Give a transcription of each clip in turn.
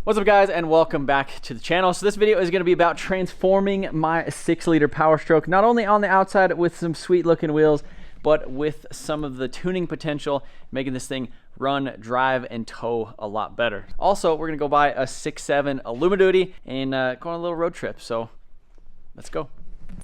What's up guys, and welcome back to the channel. So this video is going to be about transforming my 6-liter Powerstroke, not only on the outside with some sweet looking wheels, but with some of the tuning potential, making this thing run, drive, and tow a lot better. Also, we're going to go buy a 6.7 Alumiduty and go on a little road trip. So let's go.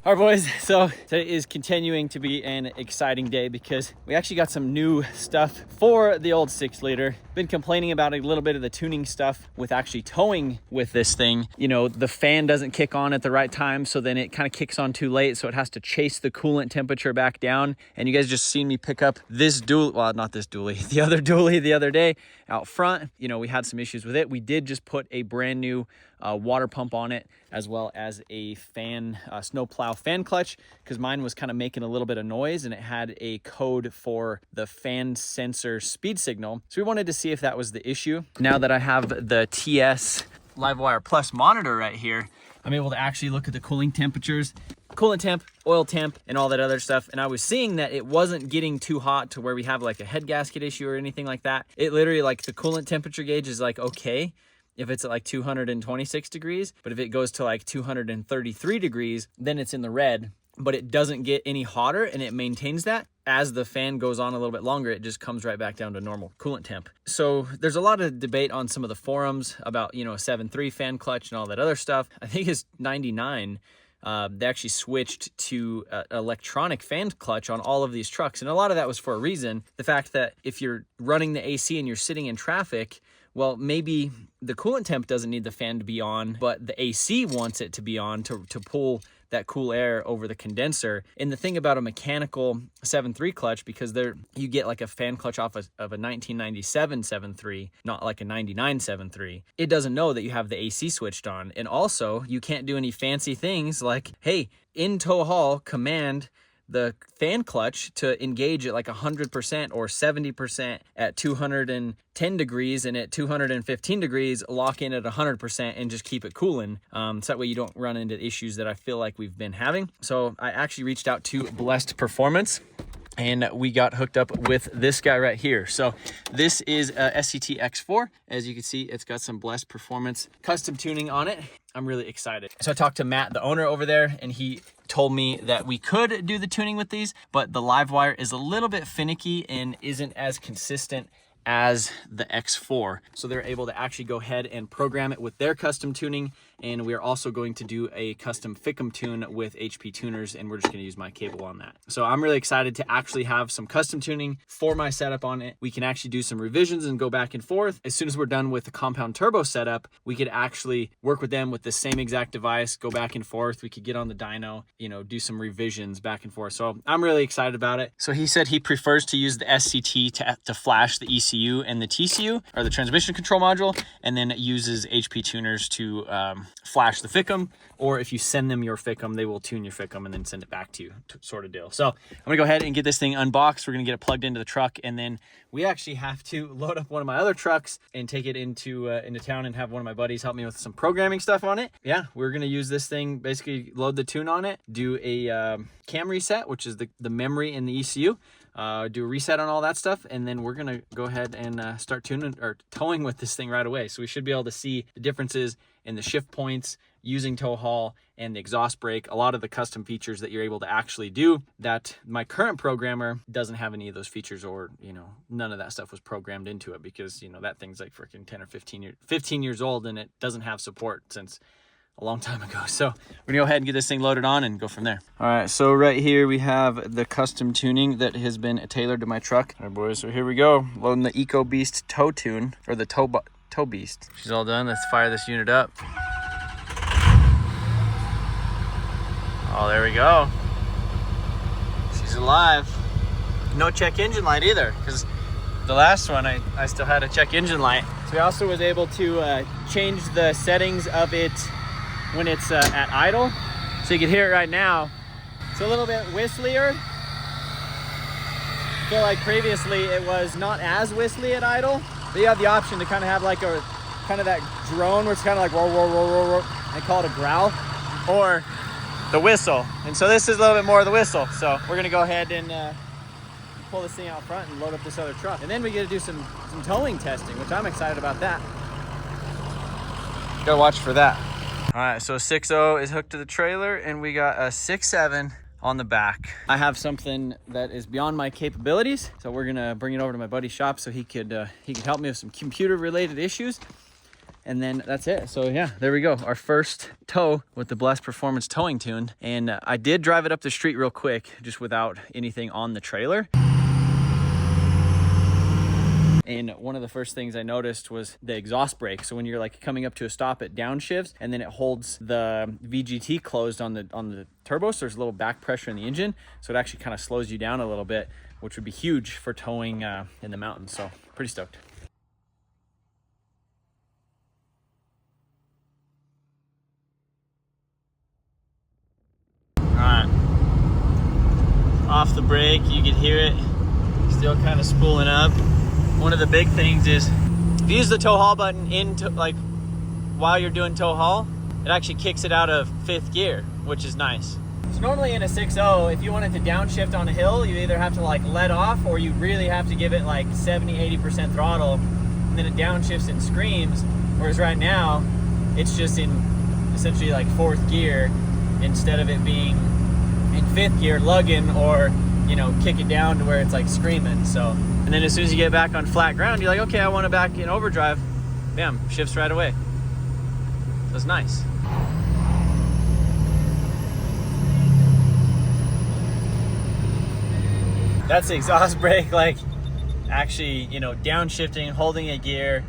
All right, boys, so today is continuing to be an exciting day because we actually got some new stuff for the old 6-liter. Been complaining about a little bit of the tuning stuff with actually towing with this thing. You know, the fan doesn't kick on at the right time, so then it kind of kicks on too late, so it has to chase the coolant temperature back down. And you guys just seen me pick up this dually, well, not this dually, the other dually the other day out front. You know, we had some issues with it. We did just put a brand new water pump on it, as well as a fan, snowplow fan clutch, because mine was kind of making a little bit of noise and it had a code for the fan sensor speed signal. So we wanted to see if that was the issue. Now that I have the TS Livewire Plus monitor right here, I'm able to actually look at the cooling temperatures, coolant temp, oil temp, and all that other stuff. And I was seeing that it wasn't getting too hot to where we have like a head gasket issue or anything like that. It literally, like, the coolant temperature gauge is like okay if it's at like 226 degrees, but if it goes to like 233 degrees, then it's in the red, but it doesn't get any hotter and it maintains that. As the fan goes on a little bit longer, it just comes right back down to normal coolant temp. So there's a lot of debate on some of the forums about, you know, a 7.3 fan clutch and all that other stuff. I think it's 99. They actually switched to electronic fan clutch on all of these trucks. And a lot of that was for a reason. The fact that if you're running the AC and you're sitting in traffic, well, maybe the coolant temp doesn't need the fan to be on, but the AC wants it to be on to pull that cool air over the condenser. And the thing about a mechanical 7.3 clutch, because you get like a fan clutch off of a 1997 7.3, not like a 99 7.3, it doesn't know that you have the AC switched on. And also, you can't do any fancy things like, hey, in tow haul, command the fan clutch to engage at like 100% or 70% at 210 degrees, and at 215 degrees lock in at 100% and just keep it cooling. So that way you don't run into issues that I feel like we've been having. So I actually reached out to Blessed Performance and we got hooked up with this guy right here. So this is a SCT X4. As you can see, it's got some Blessed Performance custom tuning on it. I'm really excited. So I talked to Matt, the owner over there, and he told me that we could do the tuning with these, but the Livewire is a little bit finicky and isn't as consistent as the X4. So they're able to actually go ahead and program it with their custom tuning. And we are also going to do a custom Fickum tune with HP tuners, and we're just going to use my cable on that. So I'm really excited to actually have some custom tuning for my setup on it. We can actually do some revisions and go back and forth. As soon as we're done with the compound turbo setup, we could actually work with them with the same exact device, go back and forth. We could get on the dyno, you know, do some revisions back and forth. So I'm really excited about it. So he said he prefers to use the SCT to flash the ECU and the TCU, or the transmission control module, and then uses HP tuners to flash the Fickum, or if you send them your Fickum, they will tune your Fickum and then send it back to you, sort of deal. So I'm gonna go ahead and get this thing unboxed. We're gonna get it plugged into the truck, and then we actually have to load up one of my other trucks and take it into town and have one of my buddies help me with some programming stuff on it. Yeah, we're gonna use this thing, basically load the tune on it, do a cam reset, which is the memory in the ECU, do a reset on all that stuff, and then we're gonna go ahead and start tuning or towing with this thing right away. So we should be able to see the differences in the shift points using tow haul and the exhaust brake, a lot of the custom features that you're able to actually do that my current programmer doesn't have any of those features, or, you know, none of that stuff was programmed into it, because, you know, that thing's like freaking 10 or 15 years old, and it doesn't have support since a long time ago. So we're gonna go ahead and get this thing loaded on and go from there. All right, so right here we have the custom tuning that has been tailored to my truck. All right, boys, so here we go, loading the Eco Beast tow tune, or the tow beast. She's all done. Let's fire this unit up. Oh, there we go. She's alive. No check engine light either, because the last one I still had a check engine light. So we also was able to change the settings of it when it's at idle. So you can hear it right now. It's a little bit whistlier. I feel like previously it was not as whistly at idle, but you have the option to kind of have like a kind of that drone where it's kind of like roar, roar, roar, roar, roar. They call it a growl, or the whistle. And so this is a little bit more of the whistle. So we're gonna go ahead and pull this thing out front and load up this other truck. And then we get to do some towing testing, which I'm excited about that. Gotta watch for that. All right, so 6.0 is hooked to the trailer, and we got a 6.7 on the back. I have something that is beyond my capabilities, so we're gonna bring it over to my buddy's shop so he could help me with some computer related issues, and then that's it. So yeah, there we go, our first tow with the Blessed Performance towing tune. And I did drive it up the street real quick, just without anything on the trailer. And one of the first things I noticed was the exhaust brake. So when you're like coming up to a stop at downshifts, and then it holds the VGT closed on the turbo, so there's a little back pressure in the engine, so it actually kind of slows you down a little bit, which would be huge for towing in the mountains. So pretty stoked. All right, off the brake, you can hear it still kind of spooling up. One of the big things is if you use the tow haul button while you're doing tow haul, it actually kicks it out of 5th gear, which is nice. So normally in a 6.0, if you wanted to downshift on a hill, you either have to like let off, or you really have to give it like 70-80% throttle, and then it downshifts and screams. Whereas right now, it's just in essentially like 4th gear, instead of it being in 5th gear lugging, or you know, kick it down to where it's like screaming. So, and then as soon as you get back on flat ground, you're like, okay, I want it back in overdrive. Bam, shifts right away. That's nice. That's the exhaust brake, like actually, you know, downshifting, holding a gear,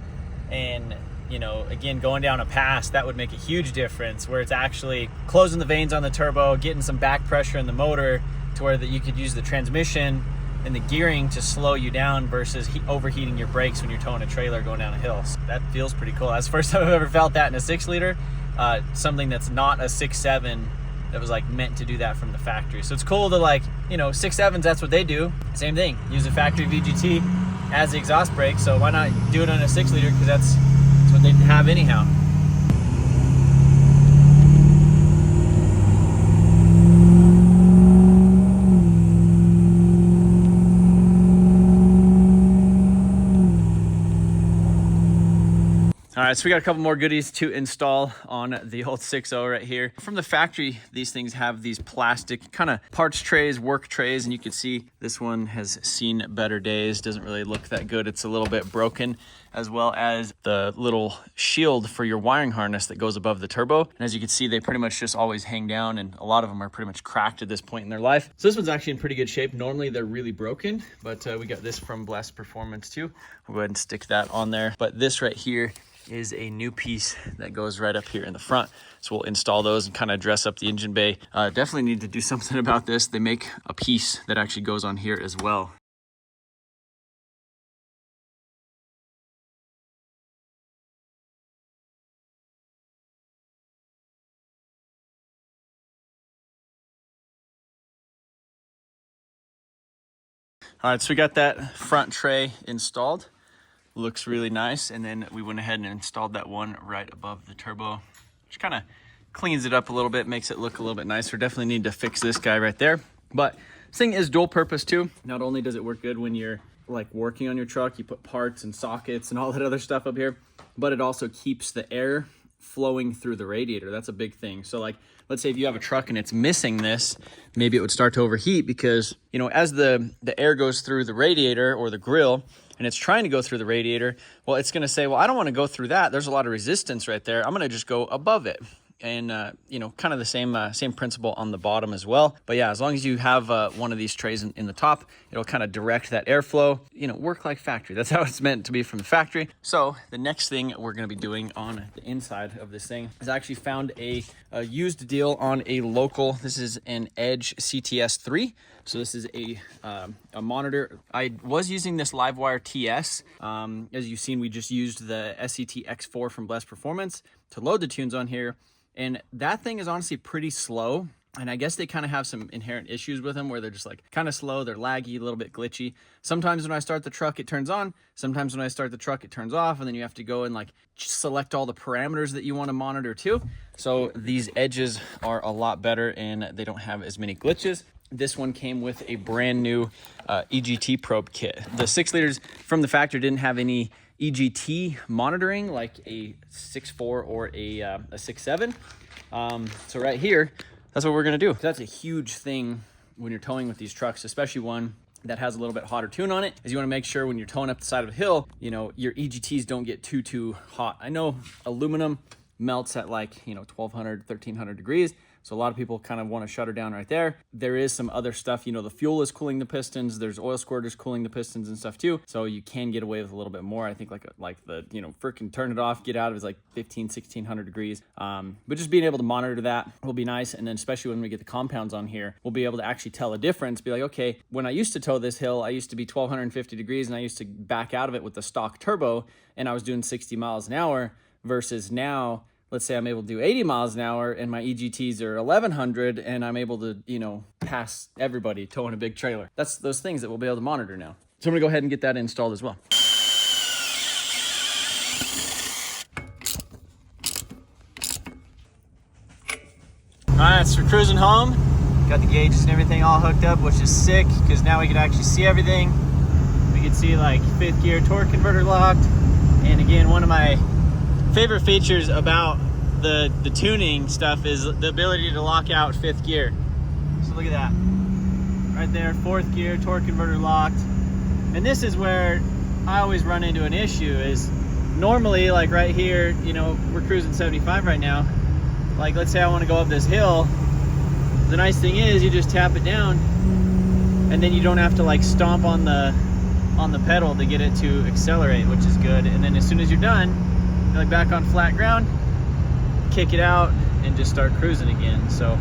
and you know, again, going down a pass, that would make a huge difference, where it's actually closing the veins on the turbo, getting some back pressure in the motor, to where that you could use the transmission and the gearing to slow you down versus overheating your brakes when you're towing a trailer going down a hill. So that feels pretty cool. That's the first time I've ever felt that in a 6-liter, something that's not a 6.7 that was like meant to do that from the factory. So it's cool to, like, you know, 6.7s, that's what they do. Same thing, use a factory VGT as the exhaust brake. So why not do it on a 6-liter? Because that's what they have anyhow. All right, so we got a couple more goodies to install on the old 6.0 right here. From the factory, these things have these plastic kind of parts trays, work trays, and you can see this one has seen better days. Doesn't really look that good. It's a little bit broken, as well as the little shield for your wiring harness that goes above the turbo. And as you can see, they pretty much just always hang down, and a lot of them are pretty much cracked at this point in their life. So this one's actually in pretty good shape. Normally they're really broken, but we got this from Blessed Performance too. We'll go ahead and stick that on there. But this right here is a new piece that goes right up here in the front. So we'll install those and kind of dress up the engine bay. Definitely need to do something about this. They make a piece that actually goes on here as well. All right, so we got that front tray installed. Looks really nice. And then we went ahead and installed that one right above the turbo, which kind of cleans it up a little bit, makes it look a little bit nicer. Definitely need to fix this guy right there. But this thing is dual purpose too. Not only does it work good when you're like working on your truck, you put parts and sockets and all that other stuff up here, but it also keeps the air flowing through the radiator. That's a big thing. So like, let's say if you have a truck and it's missing this, maybe it would start to overheat because, you know, as the air goes through the radiator or the grill, and it's trying to go through the radiator, well, it's going to say, well, I don't want to go through that. There's a lot of resistance right there. I'm going to just go above it. And, you know, kind of the same principle on the bottom as well. But yeah, as long as you have one of these trays in the top, it'll kind of direct that airflow, you know, work like factory. That's how it's meant to be from the factory. So the next thing we're going to be doing on the inside of this thing is I actually found a used deal on a local. This is an Edge CTS 3. So this is a monitor. I was using this Livewire TS. As you've seen, we just used the SCT X4 from Blessed Performance to load the tunes on here. And that thing is honestly pretty slow. And I guess they kind of have some inherent issues with them where they're just like kind of slow, they're laggy, a little bit glitchy. Sometimes when I start the truck, it turns on. Sometimes when I start the truck, it turns off. And then you have to go and like select all the parameters that you want to monitor too. So these Edges are a lot better and they don't have as many glitches. This one came with a brand new EGT probe kit. The 6 liters from the factory didn't have any EGT monitoring, like a 6.4 or a 6.7. So right here, that's what we're gonna do. That's a huge thing when you're towing with these trucks, especially one that has a little bit hotter tune on it, is you wanna make sure when you're towing up the side of a hill, you know, your EGTs don't get too hot. I know aluminum melts at like, you know, 1200, 1300 degrees. So a lot of people kind of want to shut her down right there. There is some other stuff, you know, the fuel is cooling the pistons. There's oil squirters cooling the pistons and stuff too. So you can get away with a little bit more. I think like the, you know, freaking turn it off, get out of is like 1600 degrees. But just being able to monitor that will be nice. And then especially when we get the compounds on here, we'll be able to actually tell a difference. Be like, okay, when I used to tow this hill, I used to be 1250 degrees and I used to back out of it with the stock turbo and I was doing 60 miles an hour versus now, let's say I'm able to do 80 miles an hour and my EGTs are 1100 and I'm able to, you know, pass everybody towing a big trailer. That's those things that we'll be able to monitor now. So I'm gonna go ahead and get that installed as well. All right, so we're cruising home. Got the gauges and everything all hooked up, which is sick because now we can actually see everything. We can see like 5th gear torque converter locked. And again, one of my favorite features about the tuning stuff is the ability to lock out 5th gear. So look at that. Right there, 4th gear, torque converter locked. And this is where I always run into an issue is normally like right here, you know, we're cruising 75 right now. Like let's say I want to go up this hill. The nice thing is you just tap it down and then you don't have to like stomp on the pedal to get it to accelerate, which is good. And then as soon as you're done, like back on flat ground, kick it out and just start cruising again. So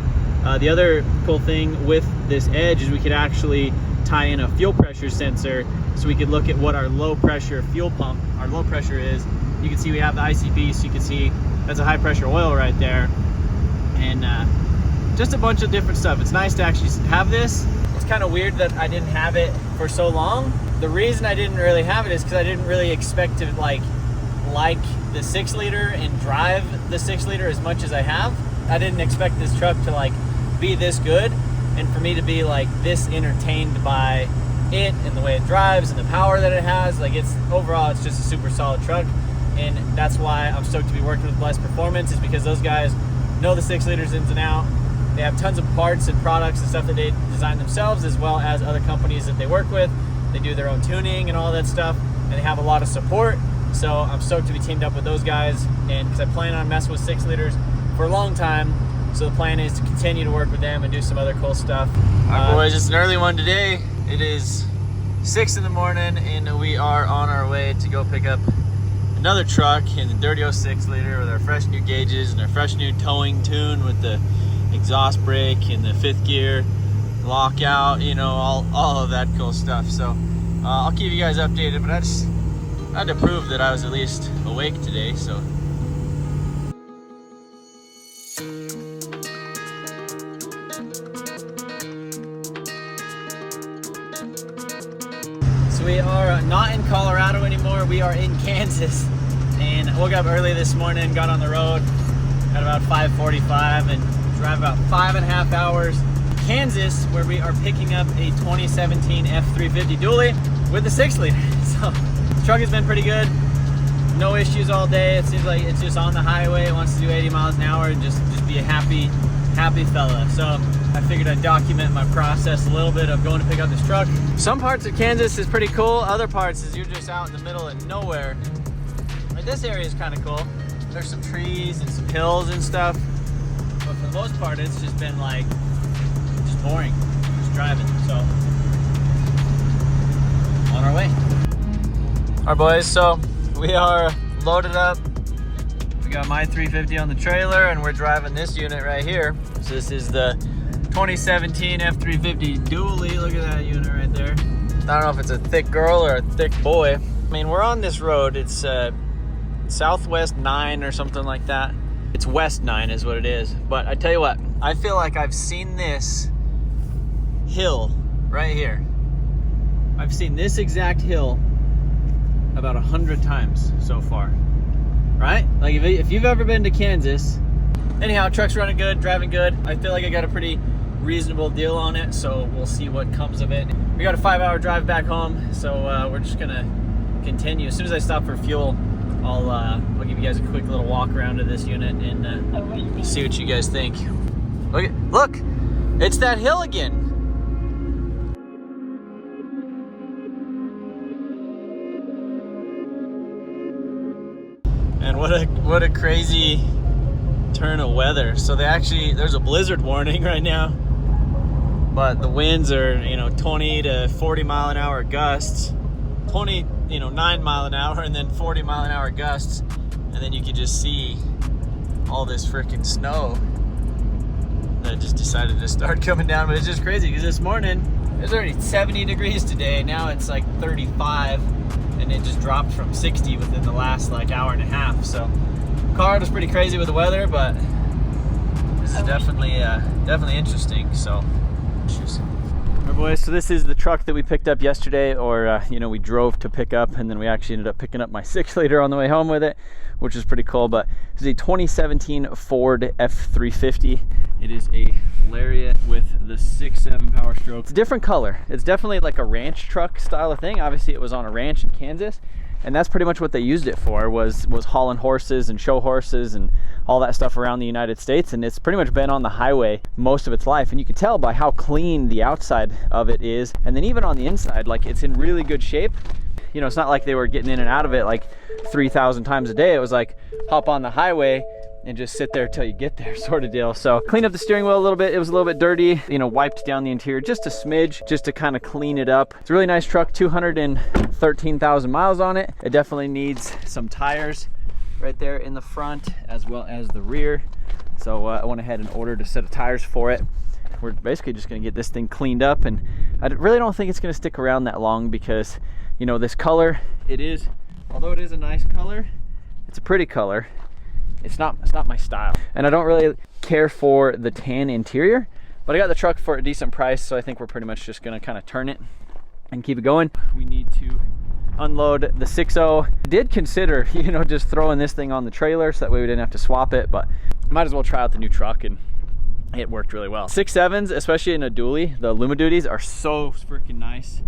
the other cool thing with this Edge is we could actually tie in a fuel pressure sensor so we could look at what our low pressure fuel pump, our low pressure is. You can see we have the ICP, so you can see that's a high pressure oil right there. And just a bunch of different stuff. It's nice to actually have this. It's kind of weird that I didn't have it for so long. The reason I didn't really have it is because I didn't really expect to like the 6-liter and drive the 6-liter as much as I have. I didn't expect this truck to like be this good and for me to be like this entertained by it and the way it drives and the power that it has. Like it's overall, it's just a super solid truck. And that's why I'm stoked to be working with Blessed Performance, is because those guys know the 6-liters ins and out. They have tons of parts and products and stuff that they design themselves, as well as other companies that they work with. They do their own tuning and all that stuff, and they have a lot of support. So I'm stoked to be teamed up with those guys, and because I plan on messing with 6-liters for a long time. So the plan is to continue to work with them and do some other cool stuff. All right, boys, it's an early one today. It is 6 in the morning, and we are on our way to go pick up another truck in the dirty 06-liter with our fresh new gauges and our fresh new towing tune with the exhaust brake and the 5th gear lockout, you know, all of that cool stuff. So I'll keep you guys updated, but I had to prove that I was at least awake today, so. So we are not in Colorado anymore, we are in Kansas. And I woke up early this morning, got on the road at about 5:45 and drive about 5.5 hours to Kansas, where we are picking up a 2017 F350 dually with the 6-liter. So the truck has been pretty good, no issues all day. It seems like it's just on the highway, it wants to do 80 miles an hour and just be a happy fella. So I figured I'd document my process a little bit of going to pick up this truck. Some parts of Kansas is pretty cool, other parts is you're just out in the middle of nowhere. Like this area is kind of cool. There's some trees and some hills and stuff, but for the most part it's just been like just boring, just driving. So on our way. All right, boys, so we are loaded up. We got my 350 on the trailer and we're driving this unit right here. So this is the 2017 F350 dually. Look at that unit right there. I don't know if it's a thick girl or a thick boy. I mean, we're on this road. It's Southwest 9 or something like that. It's West 9 is what it is. But I tell you what, I feel like I've seen this hill right here. I've seen this exact hill about 100 times so far, right? Like if you've ever been to Kansas, anyhow, truck's running good, driving good. I feel like I got a pretty reasonable deal on it, so we'll see what comes of it. We got a 5-hour drive back home, so we're just gonna continue. As soon as I stop for fuel, I'll give you guys a quick little walk around of this unit and see what you guys think. Look, it's that hill again. And what a crazy turn of weather. So there's a blizzard warning right now, but the winds are 20 to 40 mile an hour gusts, 9 mile an hour, and then 40 mile an hour gusts, and then you can just see all this freaking snow that just decided to start coming down. But it's just crazy because this morning it was already 70 degrees today. Now it's like 35, and it just dropped from 60 within the last like hour and a half. So car was pretty crazy with the weather, but this is definitely interesting. So cheers. All right, boys, so this is the truck that we picked up yesterday, or we drove to pick up, and then we actually ended up picking up my 6-liter on the way home with it, which is pretty cool. But this is a 2017 Ford F350. It is a Lariat with the 6.7 Powerstroke. It's a different color. It's definitely like a ranch truck style of thing. Obviously it was on a ranch in Kansas, and that's pretty much what they used it for, was hauling horses and show horses and all that stuff around the United States. And it's pretty much been on the highway most of its life, and you can tell by how clean the outside of it is, and then even on the inside, like, it's in really good shape. It's not like they were getting in and out of it like 3,000 times a day. It was like hop on the highway and just sit there till you get there sort of deal. So cleaned up the steering wheel a little bit. It was a little bit dirty, wiped down the interior just a smidge, just to kind of clean it up. It's a really nice truck, 213,000 miles on it. It definitely needs some tires right there in the front as well as the rear. So I went ahead and ordered a set of tires for it. We're basically just gonna get this thing cleaned up, and I really don't think it's gonna stick around that long because, this color, although it is a nice color, it's a pretty color. It's not my style, and I don't really care for the tan interior, but I got the truck for a decent price, so I think we're pretty much just gonna kind of turn it and keep it going. We need to unload the 6.0. Did consider just throwing this thing on the trailer so that way we didn't have to swap it, but might as well try out the new truck, and it worked really well. 6.7s, especially in a dually, the Luma Duties are so freaking nice,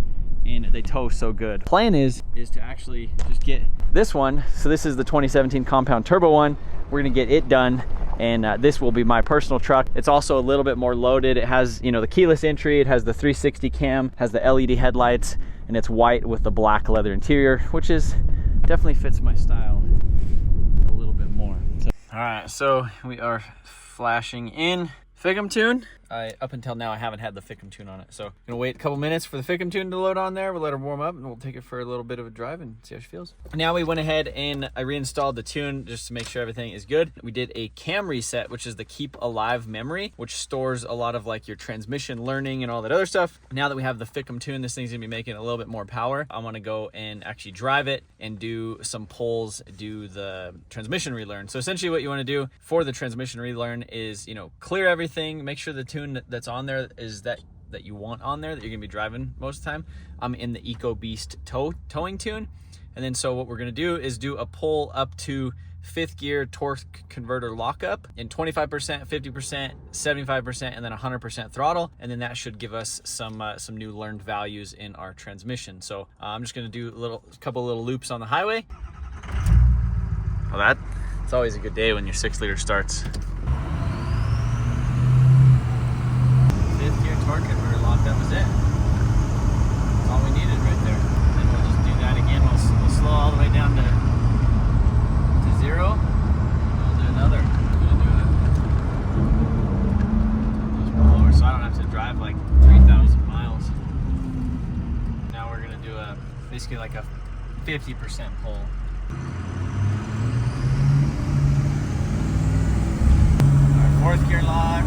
and they tow so good. Plan is to actually just get this one. So this is the 2017 compound turbo one. We're gonna get it done, and this will be my personal truck. It's also a little bit more loaded. It has the keyless entry, it has the 360 cam, has the LED headlights, and it's white with the black leather interior, which is definitely fits my style a little bit more. All right, so we are flashing in Fickum tune. Up until now, I haven't had the Fickum tune on it, so I'm gonna wait a couple minutes for the Fickum tune to load on there. We'll let her warm up, and we'll take it for a little bit of a drive and see how she feels. Now we went ahead and I reinstalled the tune just to make sure everything is good. We did a cam reset, which is the keep alive memory, which stores a lot of like your transmission learning and all that other stuff. Now that we have the Fickum tune, this thing's gonna be making a little bit more power. I want to go and actually drive it and do some pulls, do the transmission relearn. So essentially what you want to do for the transmission relearn is, clear everything, make sure the tune that's on there is that you want on there, that you're gonna be driving most of the time. I'm in the Eco Beast towing tune. And then so what we're gonna do is do a pull up to 5th gear torque converter lockup in 25%, 50%, 75%, and then 100% throttle. And then that should give us some new learned values in our transmission. So I'm just gonna do a couple little loops on the highway. Well, it's always a good day when your 6-liter starts. 5th gear torque converter lockup is it. That's all we needed right there. Then we'll just do that again. We'll slow all the way down to 0. We'll do another. We're gonna do just pull over so I don't have to drive like 3,000 miles. Now we're gonna do basically like a 50% pull. Our 4th gear locked.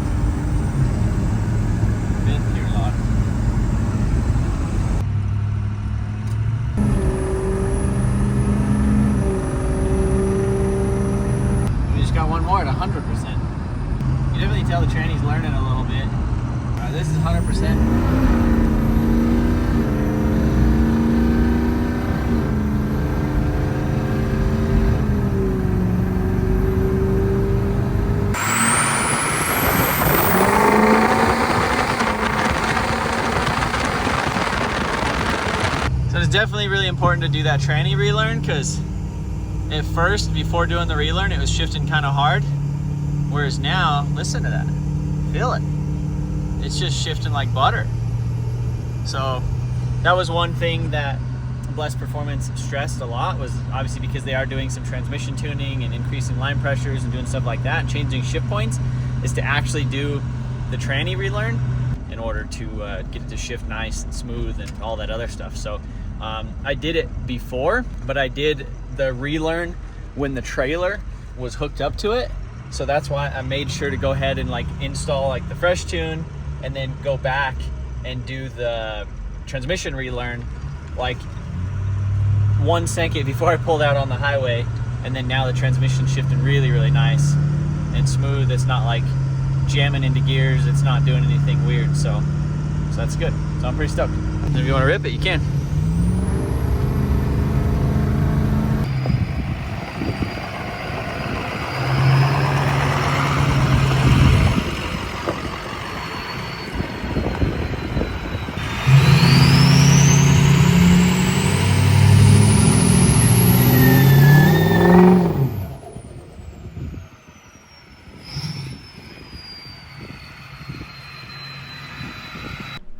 5th gear locked. We just got one more at 100%. You definitely tell the tranny's learning a little bit. This is 100%. definitely really important to do that tranny relearn, because at first, before doing the relearn, it was shifting kind of hard. Whereas now, listen to that. Feel it. It's just shifting like butter. So that was one thing that Blessed Performance stressed a lot, was obviously because they are doing some transmission tuning and increasing line pressures and doing stuff like that and changing shift points, is to actually do the tranny relearn in order to get it to shift nice and smooth and all that other stuff. So I did it before, but I did the relearn when the trailer was hooked up to it. So that's why I made sure to go ahead and like install like the fresh tune and then go back and do the transmission relearn like 1 second before I pulled out on the highway. And then now the transmission's shifting really, really nice and smooth. It's not like jamming into gears. It's not doing anything weird. So that's good. So I'm pretty stoked. And if you want to rip it, you can.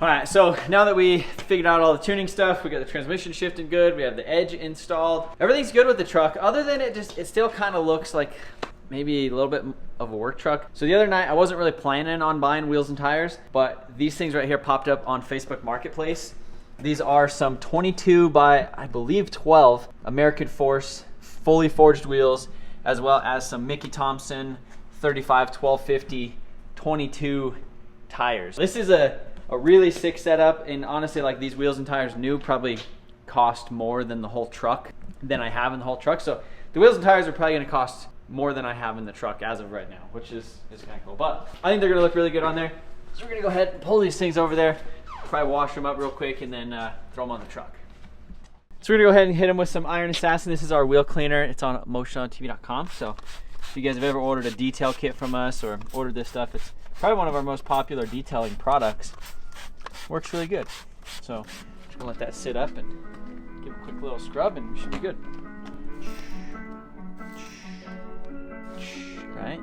All right, so now that we figured out all the tuning stuff, we got the transmission shifted good, we have the edge installed. Everything's good with the truck, other than it still kind of looks like maybe a little bit of a work truck. So the other night, I wasn't really planning on buying wheels and tires, but these things right here popped up on Facebook Marketplace. These are some 22 by, I believe, 12 American Force fully forged wheels, as well as some Mickey Thompson 35 1250 22 tires. This is a really sick setup, and honestly, like, these wheels and tires new probably cost more than the whole truck than I have in the whole truck. So the wheels and tires are probably going to cost more than I have in the truck as of right now, which is kind of cool. But I think they're going to look really good on there. So we're going to go ahead and pull these things over there, probably wash them up real quick, and then throw them on the truck. So we're going to go ahead and hit them with some Iron Assassin. This is our wheel cleaner. It's on motionontv.com. So if you guys have ever ordered a detail kit from us or ordered this stuff, it's probably one of our most popular detailing products. Works really good. So just gonna let that sit up and give a quick little scrub, and we should be good. Right?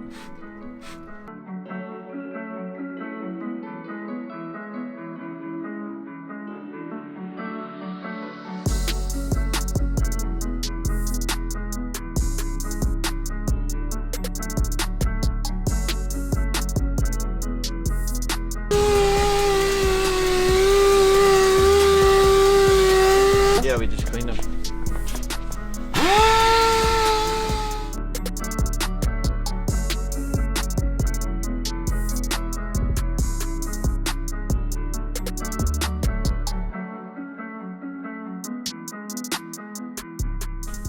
Yeah, we just cleaned them.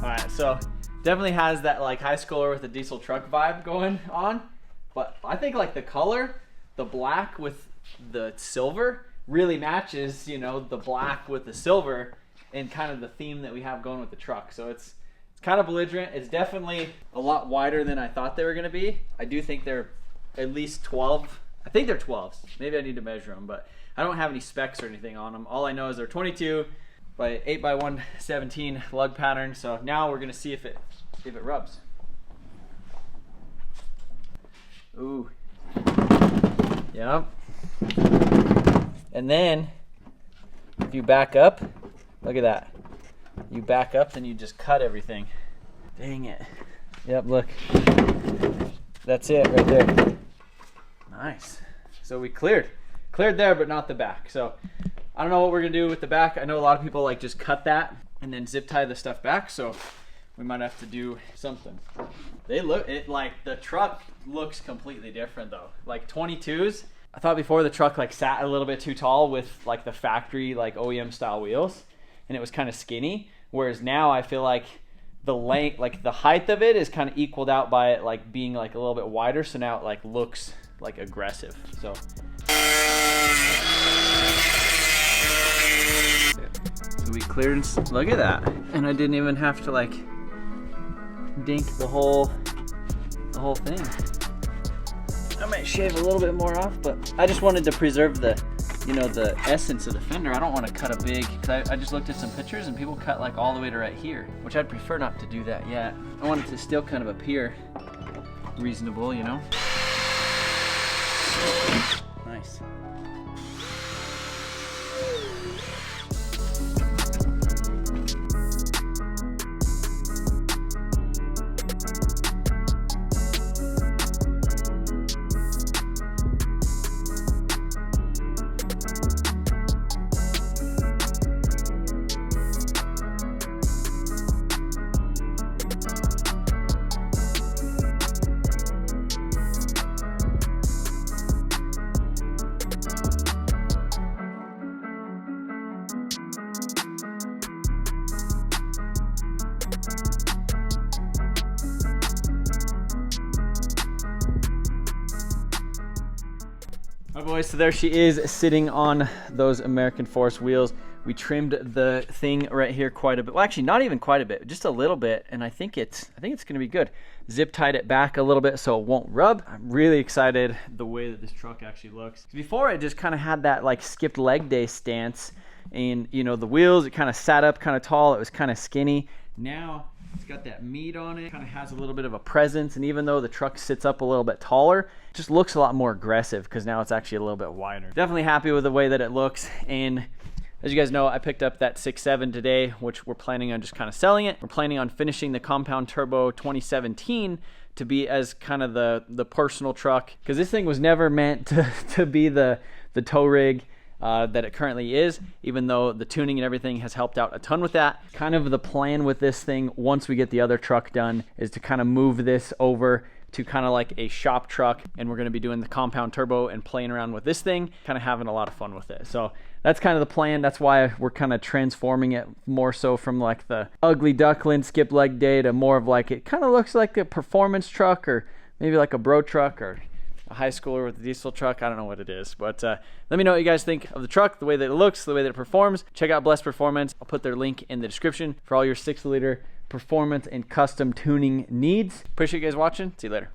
All right, so definitely has that like high schooler with a diesel truck vibe going on, but I think like the color, the black with the silver really matches, you know, the black with the silver and kind of the theme that we have going with the truck. So it's kind of belligerent. It's definitely a lot wider than I thought they were going to be. I do think they're at least 12. I think they're 12s. Maybe I need to measure them, but I don't have any specs or anything on them. All I know is they're 22 by 8 by 117 lug pattern. So now we're going to see if it rubs. Ooh. Yep. And then if you back up, look at that. You back up, then you just cut everything. Dang it. Yep, look. That's it right there. Nice. So we cleared there, but not the back. So I don't know what we're gonna do with the back. I know a lot of people like just cut that and then zip tie the stuff back. So we might have to do something. Like the truck looks completely different though. Like 22s. I thought before the truck like sat a little bit too tall with like the factory like OEM style wheels, and it was kind of skinny. Whereas now I feel like the length, like the height of it is kind of equaled out by it like being like a little bit wider. So now it like looks like aggressive. So we cleared and look at that. And I didn't even have to like dink the whole thing. I might shave a little bit more off, but I just wanted to preserve the you know, the essence of the fender. I don't want to cut a big, because I just looked at some pictures and people cut like all the way to right here, which I'd prefer not to do that yet. I want it to still kind of appear reasonable, you know? Nice. All right, boys, so there she is sitting on those American Force wheels. We trimmed the thing right here quite a bit. Well, actually not even quite a bit, just a little bit, and I think it's gonna be good. Zip tied it back a little bit so it won't rub. I'm really excited the way that this truck actually looks. Before, it just kind of had that like skipped leg day stance, and you know, the wheels, it kind of sat up kind of tall, it was kind of skinny. Now it's got that meat on it, kind of has a little bit of a presence, and even though the truck sits up a little bit taller, it just looks a lot more aggressive because now it's actually a little bit wider. Definitely happy with the way that it looks, and as you guys know, I picked up that 6.7 today, which we're planning on just kind of selling it. We're planning on finishing the Compound Turbo 2017 to be as kind of the personal truck, because this thing was never meant to be the tow rig that it currently is, even though the tuning and everything has helped out a ton with that. Kind of the plan with this thing, once we get the other truck done, is to kind of move this over to kind of like a shop truck, and we're going to be doing the Compound Turbo and playing around with this thing, kind of having a lot of fun with it. So that's kind of the plan. That's why we're kind of transforming it more so from like the ugly duckling skip leg day to more of like, it kind of looks like a performance truck, or maybe like a bro truck, or a high schooler with a diesel truck. I don't know what it is, but let me know what you guys think of the truck, the way that it looks, the way that it performs. Check out Blessed Performance. I'll put their link in the description for all your 6-liter performance and custom tuning needs. Appreciate you guys watching. See you later.